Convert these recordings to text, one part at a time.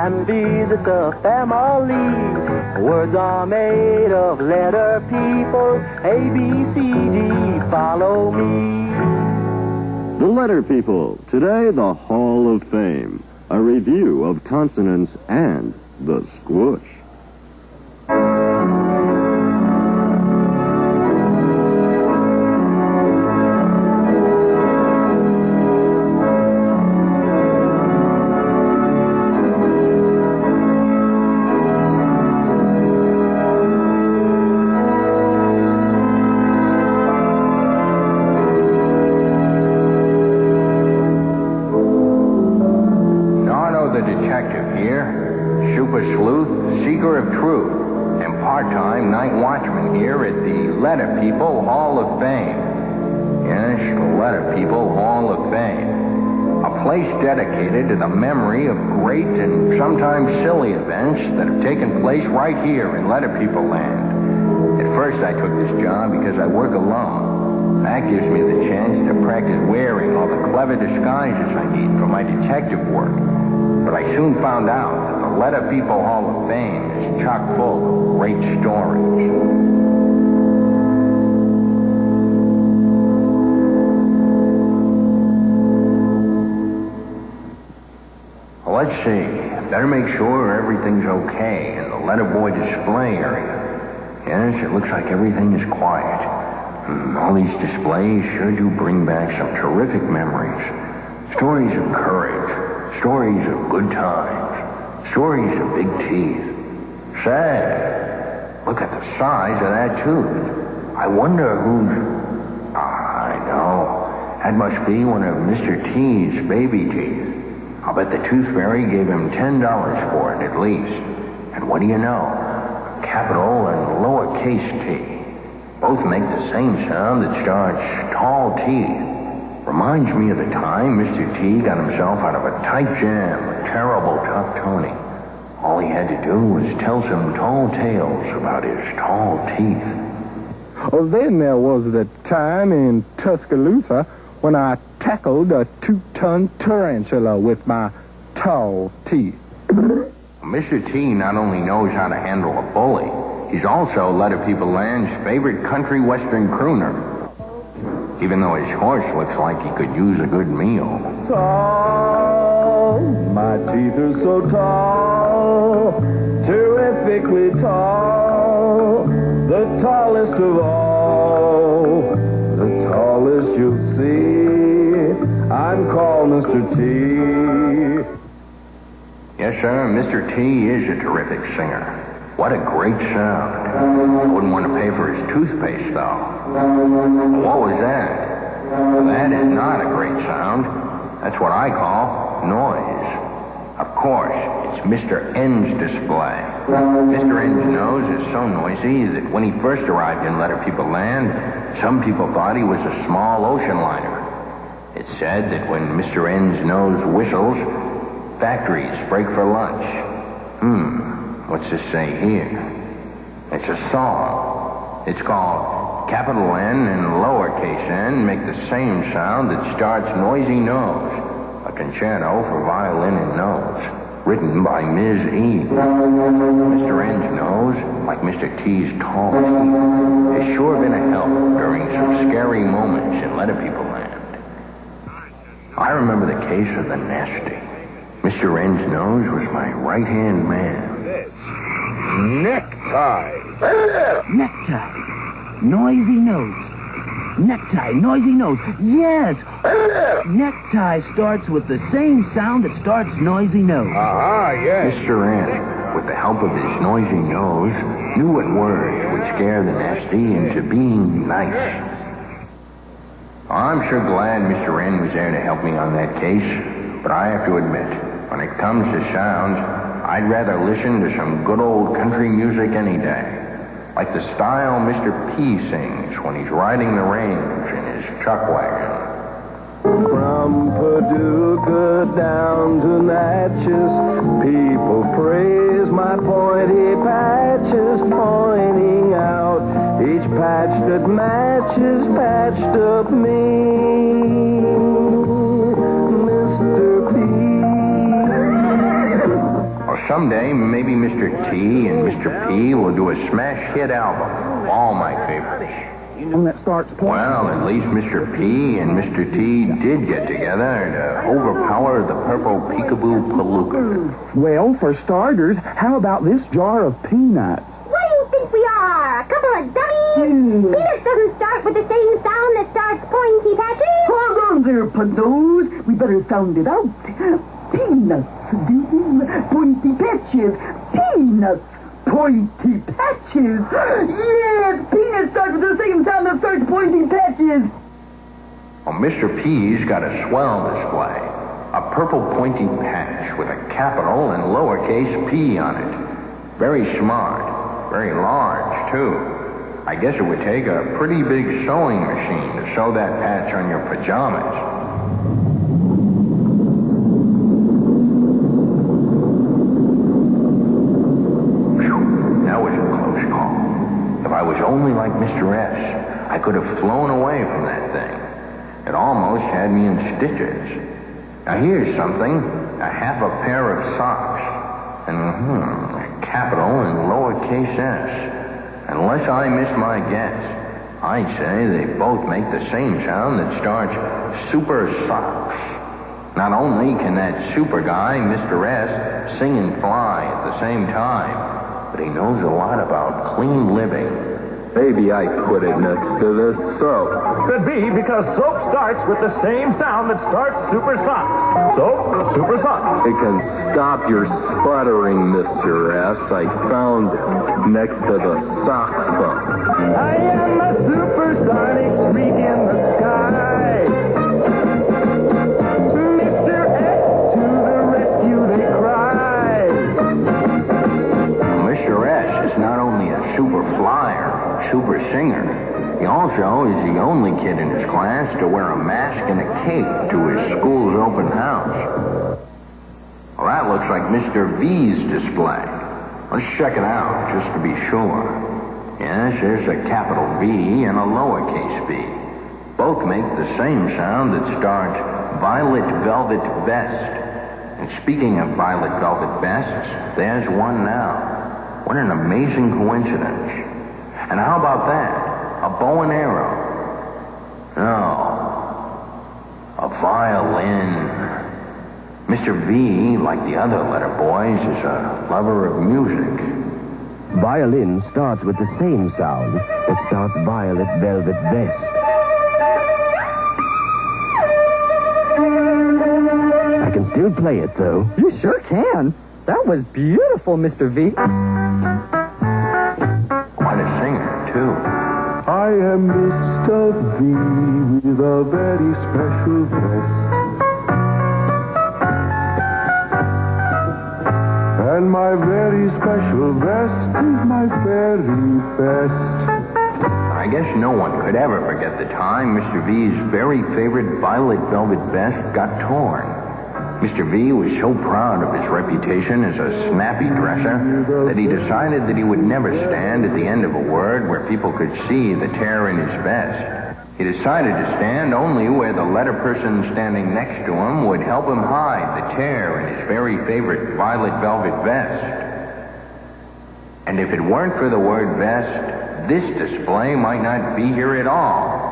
and visit the family. Words are made of letter people. A, B, C, D, follow me. The Letter People. Today, the Hall of Fame. A review of consonants and the squoosh. Letter People Hall of Fame. Yes, the Letter People Hall of Fame. A place dedicated to the memory of great and sometimes silly events that have taken place right here in Letter People land. At first I took this job because I work alone. That gives me the chance to practice wearing all the clever disguises I need for my detective work. But I soon found out that the Letter People Hall of Fame is chock full of great stories. Let's see. Better make sure everything's okay in the letterboy display area. Yes, it looks like everything is quiet. All these displays sure do bring back some terrific memories. Stories of courage. Stories of good times. Stories of big teeth. Say, look at the size of that tooth. I wonder who's... I know. That must be one of Mr. T's baby teeth. I'll bet the Tooth Fairy gave him $10 for it at least. And what do you know? Capital and lowercase t. Both make the same sound that starts tall T. Reminds me of the time Mr. T got himself out of a tight jam with terrible tough Tony. All he had to do was tell some tall tales about his tall teeth. Oh, then there was the time in Tuscaloosa when I tackled a 2-ton tarantula with my tall teeth. Mr. T not only knows how to handle a bully, he's also Letter People Land's favorite country western crooner. Even though his horse looks like he could use a good meal. Tall, my teeth are so tall, terrifically tall, the tallest of all, the tallest you'll see. I'm called Mr. T. Yes, sir, Mr. T is a terrific singer. What a great sound. I wouldn't want to pay for his toothpaste, though. What was that? That is not a great sound. That's what I call noise. Of course, it's Mr. N's display. Mr. N's nose is so noisy that when he first arrived in Letter People Land, some people thought he was a small ocean liner. It's said that when Mr. N's nose whistles, factories break for lunch. What's this say here? It's a song. It's called Capital N and Lowercase n Make the Same Sound That Starts Noisy Nose. A concerto for violin and nose. Written by Ms. E. Mr. N's nose, like Mr. T's tall teeth, has sure been a help during some scary moments in Letter People Land. I remember the case of the Nasty. Mr. N's nose was my right-hand man. Necktie. Necktie. Noisy nose. Necktie, noisy nose. Yes. Necktie starts with the same sound that starts noisy nose. Yes. Mr. N, with the help of his noisy nose, knew what words would scare the Nasty into being nice. I'm sure glad Mr. N was there to help me on that case, but I have to admit, when it comes to sounds, I'd rather listen to some good old country music any day. Like the style Mr. P sings when he's riding the range in his chuck wagon. From Paducah down to Natchez, people praise my pointy patches, pointing out each patch that matches patched up me, Mr. P. Well, someday, maybe Mr. T and Mr. P will do a smash hit album of all my favorites. And that starts pointing. Well, at least Mr. P and Mr. T did get together to overpower the purple peekaboo palooka. Well, for starters, how about this jar of peanuts? What do you think we are? A couple of dummies? Peanuts doesn't start with the same sound that starts pointy patches. Hold on there, Pandos. We better sound it out. Peanuts, pointy patches. Peanuts, pointy patches. Yes, peanuts start with the same sound that starts pointy patches. Well, Mr. P's got a swell display. A purple pointy patch with a capital and lowercase p on it. Very smart. Very large, too. I guess it would take a pretty big sewing machine to sew that patch on your pajamas. That was a close call. If I was only like Mr. S, I could have flown away from that thing. It almost had me in stitches. Now here's something. A half a pair of socks. And a capital and lowercase s. Unless I miss my guess, I'd say they both make the same sound that starts super socks. Not only can that super guy, Mr. S, sing and fly at the same time, but he knows a lot about clean living. Maybe I put it next to this soap. Could be because soap starts with the same sound that starts super socks. Soap, super socks. It can stop your sputtering, Mr. S. I found it next to the sock phone. I am a supersonic streak in the sky. Mr. S to the rescue, they cry. Mr. S is not only a super flyer, super singer. He also is the only kid in his class to wear a mask and a cape to his school's open house. Well, that looks like Mr. V's display. Let's check it out, just to be sure. Yes, there's a capital V and a lowercase v. Both make the same sound that starts Violet Velvet Vest. And speaking of Violet Velvet Vests, there's one now. What an amazing coincidence. And how about that? A bow and arrow? No. A violin. Mr. V, like the other letter boys, is a lover of music. Violin starts with the same sound that starts Violet Velvet Vest. I can still play it, though. You sure can. That was beautiful, Mr. V. Quite a singer, too. I am Mr. V with a very special vest. And my very special vest is my very best. I guess no one could ever forget the time Mr. V's very favorite violet velvet vest got torn. Mr. V was so proud of his reputation as a snappy dresser that he decided that he would never stand at the end of a word where people could see the tear in his vest. He decided to stand only where the letter person standing next to him would help him hide the tear in his very favorite violet velvet vest. And if it weren't for the word vest, this display might not be here at all.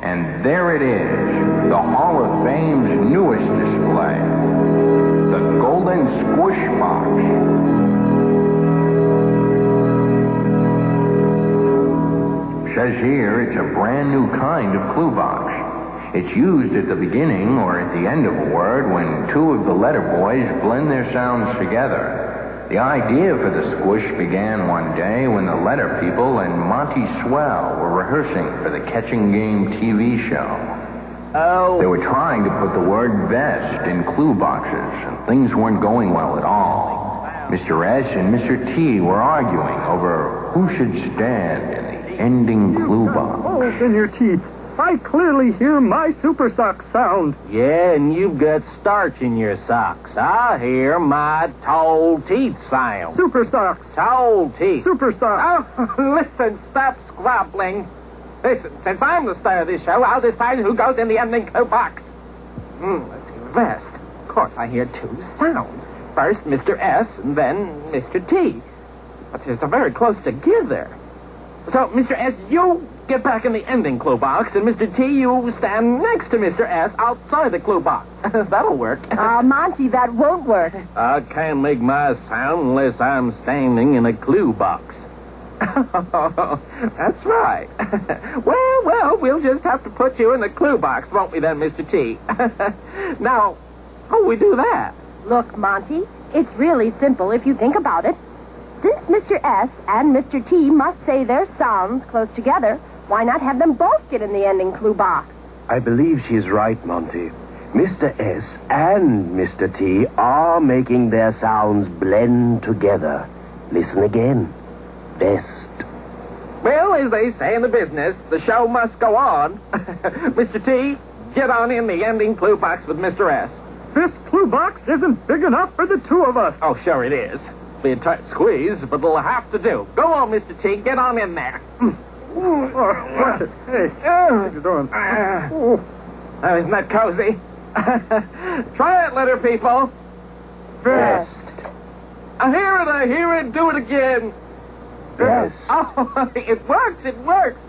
And there it is, the Hall of Fame's newest display, the Golden Squish Box. Says here it's a brand new kind of clue box. It's used at the beginning or at the end of a word when two of the letter boys blend their sounds together. The idea for the squish began one day when the letter people and Monty Swell were rehearsing for the Catching Game TV show. Oh. They were trying to put the word vest in clue boxes, and things weren't going well at all. Mr. S and Mr. T were arguing over who should stand in the ending clue box. Oh, in your teeth. I clearly hear my super sock sound. Yeah, and you've got starch in your socks. I hear my tall teeth sound. Super socks. Tall teeth. Super socks. Oh, listen, stop squabbling. Listen, since I'm the star of this show, I'll decide who goes in the ending clue box. Let's see, vest. Of course, I hear two sounds. First Mr. S, and then Mr. T. But they're so very close together. So, Mr. S, you get back in the ending clue box, and Mr. T, you stand next to Mr. S outside the clue box. That'll work. Monty, that won't work. I can't make my sound unless I'm standing in a clue box. That's right. Well, we'll just have to put you in the clue box, won't we then, Mr. T? Now, how do we do that? Look, Monty, it's really simple if you think about it. Since Mr. S and Mr. T must say their sounds close together, why not have them both get in the ending clue box? I believe she's right, Monty. Mr. S and Mr. T are making their sounds blend together. Listen again. Best. Well, as they say in the business, the show must go on. Mr. T, get on in the ending clue box with Mr. S. This clue box isn't big enough for the two of us. Oh, sure it is. Be a tight squeeze, but it'll have to do. Go on, Mr. T, get on in there. Watch it. Hey, what you doing? Oh, isn't that cozy? Try it, letter people. Best. I hear it, do it again. Best. Oh, it works.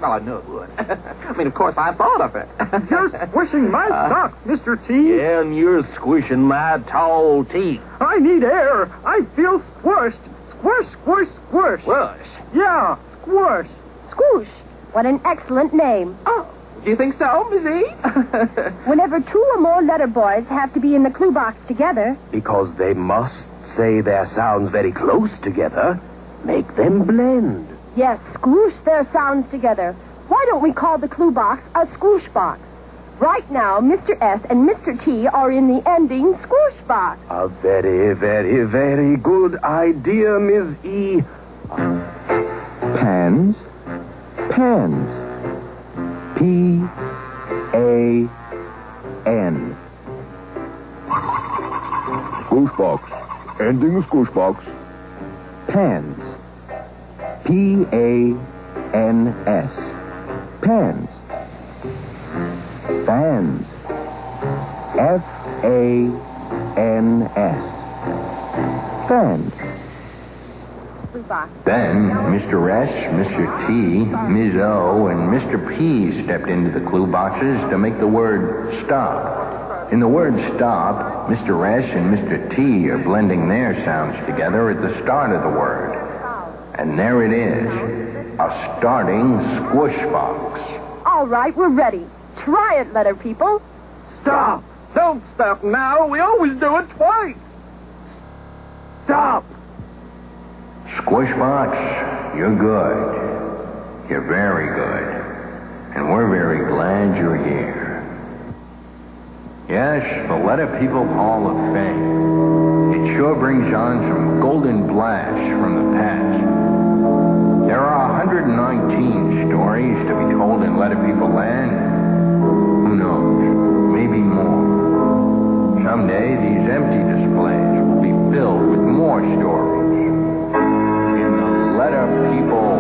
Well, I knew it would. I mean, of course, I thought of it. You're squishing my socks, Mr. T. And you're squishing my tall teeth. I need air. I feel squished. Squish, squish, squish. Squish. Yeah, squish. Squoosh. What an excellent name. Oh, do you think so, Miss E? Whenever two or more letter boys have to be in the clue box together, Because they must say their sounds very close together, make them blend. yes, squoosh their sounds together. Why don't we call the clue box a squoosh box? Right now, Mr. S and Mr. T are in the ending squoosh box. A very, very, very good idea, Ms. E. Pans. Pans. P-A-N. Squish box. Ending the squish box. Pans. P-A-N-S. Pans. Fans. F-A-N-S. Fans. Clue box. Then Mr. S, Mr. T, Ms. O, and Mr. P stepped into the clue boxes to make the word stop. In the word stop, Mr. S and Mr. T are blending their sounds together at the start of the word. And there it is, a starting squish box. All right, we're ready. Try it, letter people. Stop! Don't stop now. We always do it twice. Stop! Squish box, you're good. You're very good. And we're very glad you're here. Yes, the Letter People Hall of Fame. It sure brings on some golden flash from the past. There are 119 stories to be told in Letter People Land. Who knows? Maybe more. Someday, these empty displays will be filled with more stories. In the Letter People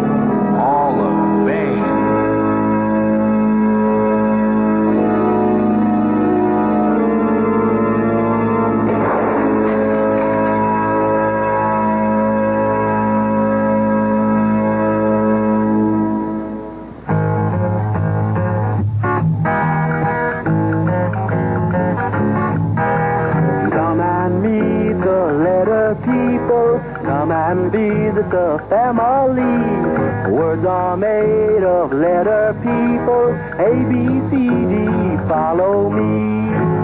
Hall of Fame. Come and visit the family. Words are made of letter people. A, B, C, D, follow me.